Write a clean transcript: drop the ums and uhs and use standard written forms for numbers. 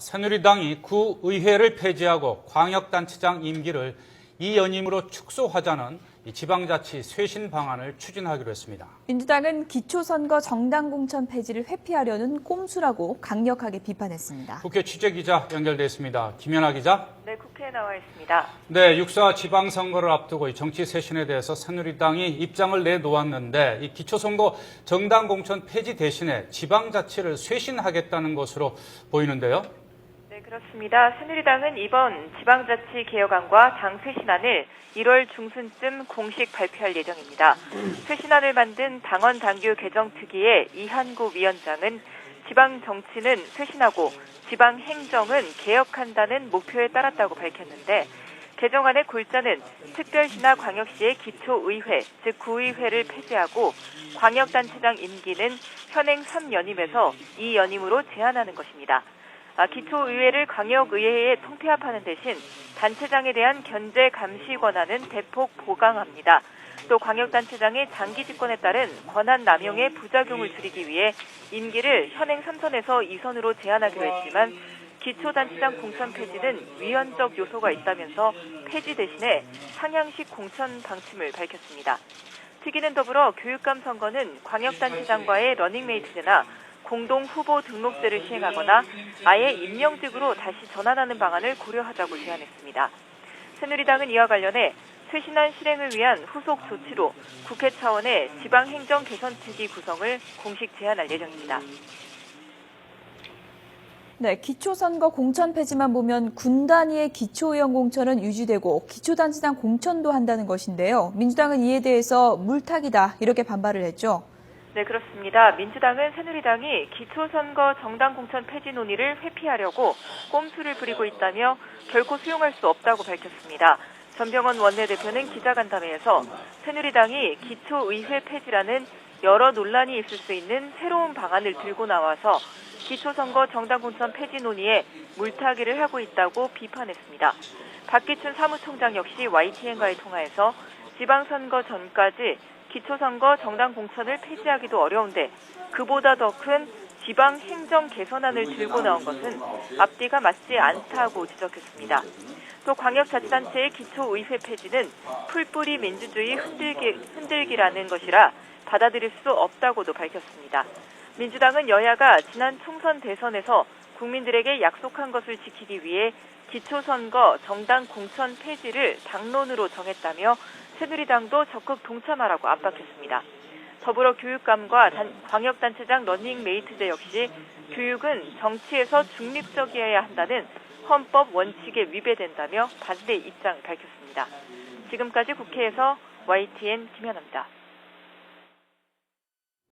새누리당이 구의회를 폐지하고 광역단체장 임기를 2연임으로 축소하자는 지방자치 쇄신 방안을 추진하기로 했습니다. 민주당은 기초선거 정당공천 폐지를 회피하려는 꼼수라고 강력하게 비판했습니다. 국회 취재기자 연결돼 있습니다. 김연아 기자. 네, 국회에 나와 있습니다. 네, 6.4 지방선거를 앞두고 이 정치 쇄신에 대해서 새누리당이 입장을 내놓았는데 이 기초선거 정당공천 폐지 대신에 지방자치를 쇄신하겠다는 것으로 보이는데요. 네, 그렇습니다. 새누리당은 이번 지방자치 개혁안과 당 쇄신안을 1월 중순쯤 공식 발표할 예정입니다. 쇄신안을 만든 당원 당규 개정 특위의 이한구 위원장은 지방 정치는 쇄신하고 지방 행정은 개혁한다는 목표에 따랐다고 밝혔는데 개정안의 골자는 특별시나 광역시의 기초의회, 즉 구의회를 폐지하고 광역단체장 임기는 현행 3연임에서 2연임으로 제한하는 것입니다. 기초의회를 광역의회에 통폐합하는 대신 단체장에 대한 견제 감시 권한은 대폭 보강합니다. 또 광역단체장의 장기 집권에 따른 권한 남용의 부작용을 줄이기 위해 임기를 현행 3선에서 2선으로 제한하기로 했지만 기초단체장 공천 폐지는 위헌적 요소가 있다면서 폐지 대신에 상향식 공천 방침을 밝혔습니다. 특위는 더불어 교육감 선거는 광역단체장과의 러닝메이트제나 공동 후보 등록제를 시행하거나 아예 임명직으로 다시 전환하는 방안을 고려하자고 제안했습니다. 새누리당은 이와 관련해 쇄신안 실행을 위한 후속 조치로 국회 차원의 지방행정 개선특위 구성을 공식 제안할 예정입니다. 네, 기초선거 공천 폐지만 보면 군 단위의 기초의원 공천은 유지되고 기초단체장 공천도 한다는 것인데요. 민주당은 이에 대해서 물타기다 이렇게 반발을 했죠. 네, 그렇습니다. 민주당은 새누리당이 기초선거 정당 공천 폐지 논의를 회피하려고 꼼수를 부리고 있다며 결코 수용할 수 없다고 밝혔습니다. 전병헌 원내대표는 기자간담회에서 새누리당이 기초의회 폐지라는 여러 논란이 있을 수 있는 새로운 방안을 들고 나와서 기초선거 정당 공천 폐지 논의에 물타기를 하고 있다고 비판했습니다. 박기춘 사무총장 역시 YTN과의 통화에서 지방선거 전까지 기초선거 정당 공천을 폐지하기도 어려운데 그보다 더 큰 지방 행정 개선안을 들고 나온 것은 앞뒤가 맞지 않다고 지적했습니다. 또 광역자치단체의 기초의회 폐지는 풀뿌리 민주주의 흔들기라는 것이라 받아들일 수 없다고도 밝혔습니다. 민주당은 여야가 지난 총선 대선에서 국민들에게 약속한 것을 지키기 위해 기초선거 정당 공천 폐지를 당론으로 정했다며 새누리당도 적극 동참하라고 압박했습니다. 더불어 교육감과 광역단체장 러닝메이트제 역시 교육은 정치에서 중립적이어야 한다는 헌법 원칙에 위배된다며 반대 입장을 밝혔습니다. 지금까지 국회에서 YTN 김연아입니다.